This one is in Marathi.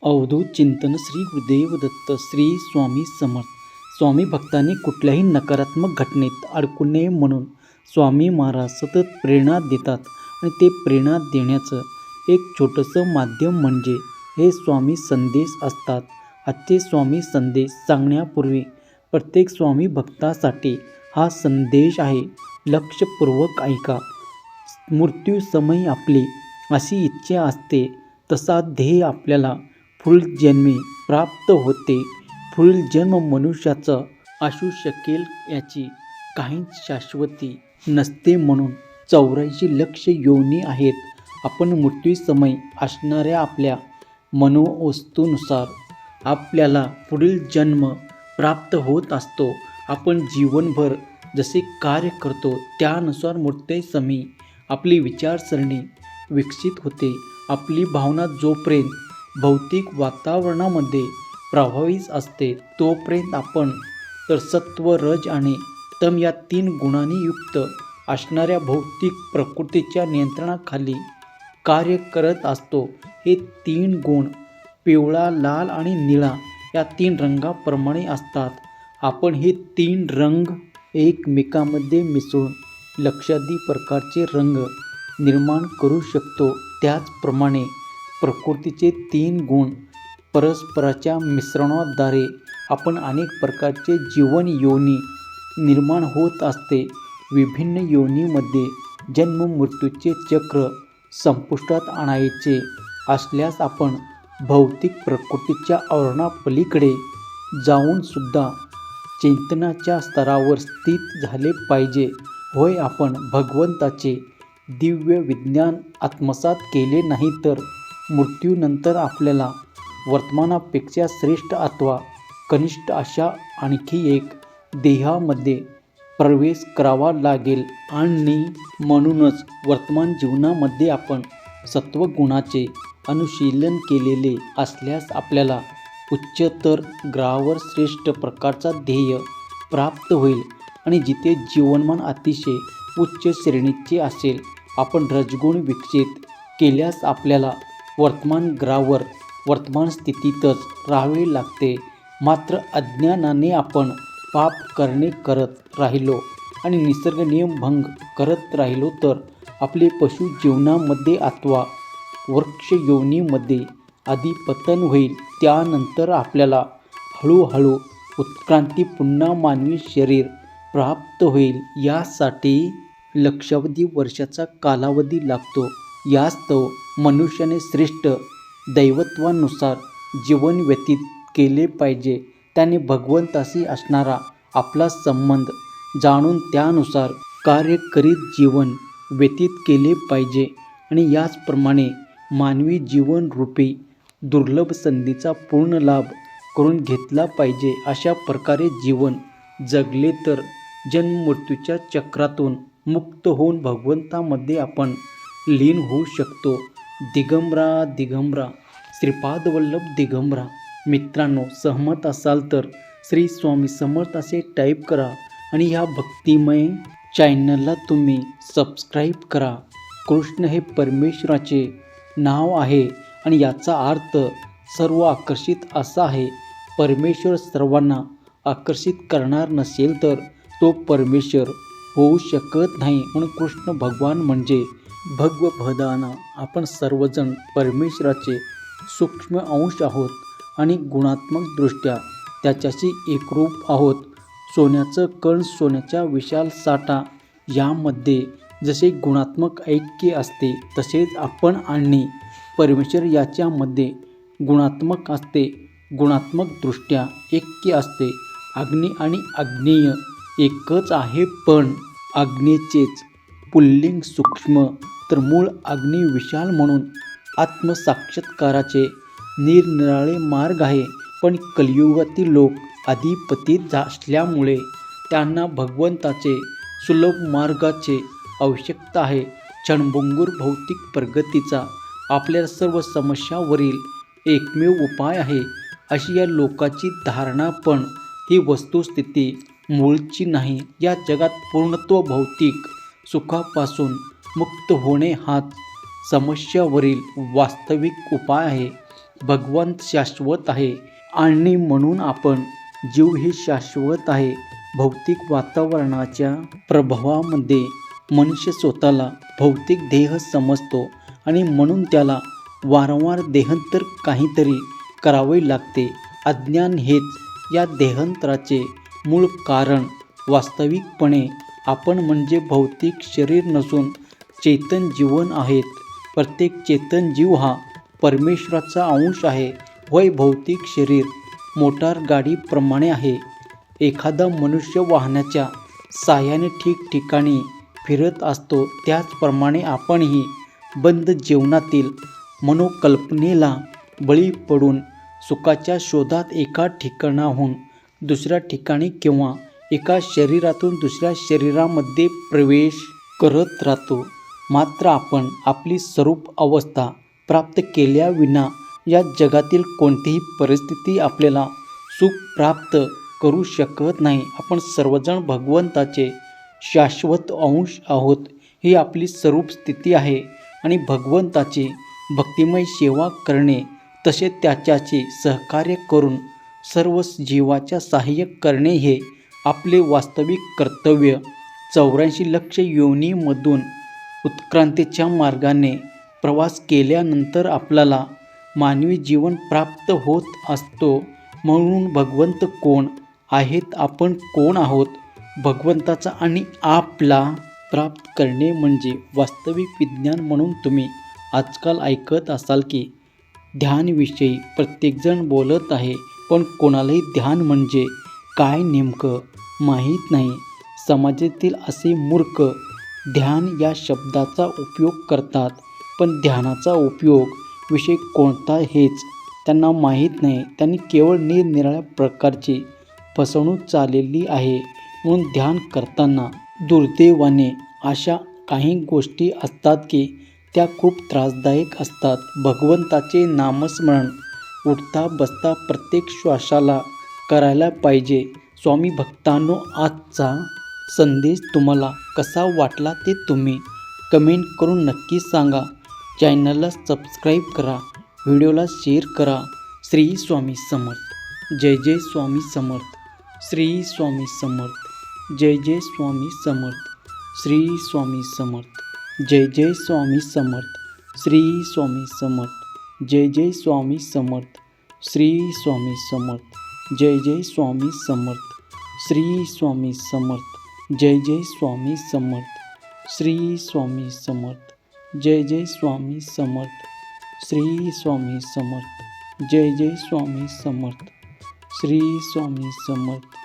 अवधूत चिंतन श्री गुरुदेव दत्त श्री स्वामी समर्थ. स्वामी भक्तांनी कुठल्याही नकारात्मक घटनेत अडकू नये म्हणून स्वामी महाराज सतत प्रेरणा देतात आणि ते प्रेरणा देण्याचं एक छोटंसं माध्यम म्हणजे हे स्वामी संदेश असतात. आजचे स्वामी संदेश सांगण्यापूर्वी प्रत्येक स्वामी भक्तासाठी हा संदेश आहे. लक्षपूर्वक ऐका. मृत्यूसमयी आपली अशी इच्छा असते तसा ध्येय आपल्याला पुनर्जन्मी प्राप्त होते. पुनर्जन्म मनुष्याचा असू शकेल याची काहीच शाश्वती नसते. म्हणून 84 लक्ष योनी आहेत. आपण मृत्यूसमयी असणाऱ्या आपल्या मनोवस्तूनुसार आपल्याला पुढील जन्म प्राप्त होत असतो. आपण जीवनभर जसे कार्य करतो त्यानुसार मृत्यूसमयी आपली विचारसरणी विकसित होते. आपली भावना जोपर्यंत भौतिक वातावरणामध्ये प्रभावीच असते तोपर्यंत आपण तर सत्व, रज आणि तम या 3 गुणांनी युक्त असणाऱ्या भौतिक प्रकृतीच्या नियंत्रणाखाली कार्य करत असतो. हे 3 गुण पिवळा, लाल आणि निळा या 3 रंगाप्रमाणे असतात. आपण हे 3 रंग एकमेकांमध्ये मिसळून लक्षाधिक प्रकारचे रंग निर्माण करू शकतो. त्याचप्रमाणे प्रकृतीचे 3 गुण परस्पराच्या मिश्रणाद्वारे आपण अनेक प्रकारचे जीवन योनी निर्माण होत असते. विभिन्न योनीमध्ये जन्म मृत्यूचे चक्र संपुष्टात आणायचे असल्यास आपण भौतिक प्रकृतीच्या आवरणापलीकडे जाऊन सुद्धा चैतन्याच्या स्तरावर स्थित झाले पाहिजे. होय, आपण भगवंताचे दिव्य विज्ञान आत्मसात केले नाही तर मृत्यूनंतर आपल्याला वर्तमानापेक्षा श्रेष्ठ अथवा कनिष्ठ अशा आणखी एक देहामध्ये प्रवेश करावा लागेल. आणि म्हणूनच वर्तमान जीवनामध्ये आपण सत्वगुणाचे अनुशीलन केलेले असल्यास आपल्याला उच्चतर ग्रहावर श्रेष्ठ प्रकारचा ध्येय प्राप्त होईल. आणि जिथे जीवनमान अतिशय उच्च श्रेणीचे असेल आपण रजगुण विकसित केल्यास आपल्याला वर्तमान ग्रहावर वर्तमान स्थितीतच राहावे लागते. मात्र अज्ञानाने आपण पाप करत राहिलो आणि निसर्ग नियम भंग करत राहिलो तर आपले पशु जीवनामध्ये अथवा वृक्ष योनीमध्ये आधी पतन होईल. त्यानंतर आपल्याला हळूहळू उत्क्रांती पुन्हा मानवी शरीर प्राप्त होईल. यासाठी लक्षावधी वर्षाचा कालावधी लागतो. यास्तव मनुष्याने श्रेष्ठ दैवत्वानुसार जीवन व्यतीत केले पाहिजे. त्याने भगवंताशी असणारा आपला संबंध जाणून त्यानुसार कार्य करीत जीवन व्यतीत केले पाहिजे. आणि याचप्रमाणे मानवी जीवन रूपी दुर्लभ संधीचा पूर्ण लाभ करून घेतला पाहिजे. अशा प्रकारे जीवन जगले तर जन्म मृत्यूच्या चक्रातून मुक्त होऊन भगवंतामध्ये आपण लीन होऊ शकतो. दिगंबरा दिगंबरा श्रीपाद वल्लभ दिगंबरा. मित्रांनो, सहमत असाल तर श्री स्वामी समर्थ असे टाईप करा आणि ह्या भक्तिमय चॅनलला तुम्ही सबस्क्राईब करा. कृष्ण हे परमेश्वराचे नाव आहे आणि याचा अर्थ सर्व आकर्षित असा आहे. परमेश्वर सर्वांना आकर्षित करणार नसेल तर तो परमेश्वर होऊ शकत नाही. म्हणून कृष्ण भगवान म्हणजे भगवद्गीता. आपण सर्वजण परमेश्वराचे सूक्ष्म अंश आहोत आणि गुणात्मकदृष्ट्या त्याच्याशी एकरूप आहोत. सोन्याचं कण, सोन्याचा विशाल साठा यामध्ये जसे गुणात्मक ऐक्य असते तसेच आपण आणि परमेश्वर याच्यामध्ये गुणात्मक असते. गुणात्मकदृष्ट्या ऐक्य असते. अग्नी आणि आग्नेय एकच आहे पण आग्नेयचेच पुल्लिंग सूक्ष्म तर मूळ अग्नी विशाल. म्हणून आत्मसाक्षात्काराचे निरनिराळे मार्ग आहे पण कलियुगातील लोक अधिपतीत असल्यामुळे त्यांना भगवंताचे सुलभ मार्गाचे आवश्यकता आहे. क्षणभंगुर भौतिक प्रगतीचा आपल्या सर्व समस्यावरील एकमेव उपाय आहे अशी या लोकांची धारणा. पण ही वस्तुस्थिती मूळची नाही. या जगात पूर्णत्व भौतिक सुखापासून मुक्त होणे हाच समस्यावरील वास्तविक उपाय आहे. भगवंत शाश्वत आहे आणि म्हणून आपण जीव हे शाश्वत आहे. भौतिक वातावरणाच्या प्रभावामध्ये मनुष्य स्वतःला भौतिक देह समजतो आणि म्हणून त्याला वारंवार देहांतर काहीतरी करावे लागते. अज्ञान हेच या देहांतराचे मूळ कारण. वास्तविकपणे आपण म्हणजे भौतिक शरीर नसून चेतन जीवन आहेत. प्रत्येक चेतन जीव हा परमेश्वराचा अंश आहे. वय भौतिक शरीर मोटार गाडीप्रमाणे आहे. एखादा मनुष्य वाहनाच्या साहाय्याने ठिकठिकाणी फिरत असतो, त्याचप्रमाणे आपणही बंद जीवनातील मनोकल्पनेला बळी पडून सुखाच्या शोधात एका ठिकाणाहून दुसऱ्या ठिकाणी किंवा एका शरीरातून दुसऱ्या शरीरामध्ये प्रवेश करत राहतो. मात्र आपण आपली स्वरूप अवस्था प्राप्त केल्याविना या जगातील कोणतीही परिस्थिती आपल्याला सुख प्राप्त करू शकत नाही. आपण सर्वजण भगवंताचे शाश्वत अंश आहोत. ही आपली स्वरूप स्थिती आहे आणि भगवंताची भक्तिमय सेवा करणे, तसे त्याच्याचे सहकार्य करून सर्व जीवाच्या सहाय्य करणे हे आपले वास्तविक कर्तव्य. 84 लक्ष योनीमधून उत्क्रांतीच्या मार्गाने प्रवास केल्यानंतर आपल्याला मानवी जीवन प्राप्त होत असतो. म्हणून भगवंत कोण आहेत, आपण कोण आहोत, भगवंताचा आणि आपला प्राप्त करणे म्हणजे वास्तविक विज्ञान. म्हणून तुम्ही आजकाल ऐकत असाल की ध्यानविषयी प्रत्येकजण बोलत आहे, पण कोणालाही ध्यान म्हणजे काय नेमकं माहीत नाही. समाजातील असे मूर्ख ध्यान या शब्दाचा उपयोग करतात, पण ध्यानाचा उपयोग विषय कोणता हेच त्यांना माहीत नाही. त्यांनी केवळ निरनिराळ्या प्रकारची फसवणूक चाललेली आहे. म्हणून ध्यान करताना दुर्दैवाने अशा काही गोष्टी असतात की त्या खूप त्रासदायक असतात. भगवंताचे नामस्मरण उठता बसता प्रत्येक श्वासाला करायला पाहिजे. स्वामी भक्तांनो, आजचा संदेश तुम्हाला कसा वाटला ते तुम्ही कमेंट करून नक्की सांगा. चॅनलला सबस्क्राईब करा, व्हिडिओला शेअर करा. श्री स्वामी समर्थ. जय जय स्वामी समर्थ. श्री स्वामी समर्थ. जय जय स्वामी समर्थ. श्री स्वामी समर्थ. जय जय स्वामी समर्थ. श्री स्वामी समर्थ. जय जय स्वामी समर्थ. श्री स्वामी समर्थ. जय जय स्वामी समर्थ. श्री स्वामी समर्थ. जय जय स्वामी समर्थ. श्री स्वामी समर्थ. जय जय स्वामी समर्थ. श्री स्वामी समर्थ. जय जय स्वामी समर्थ. श्री स्वामी समर्थ.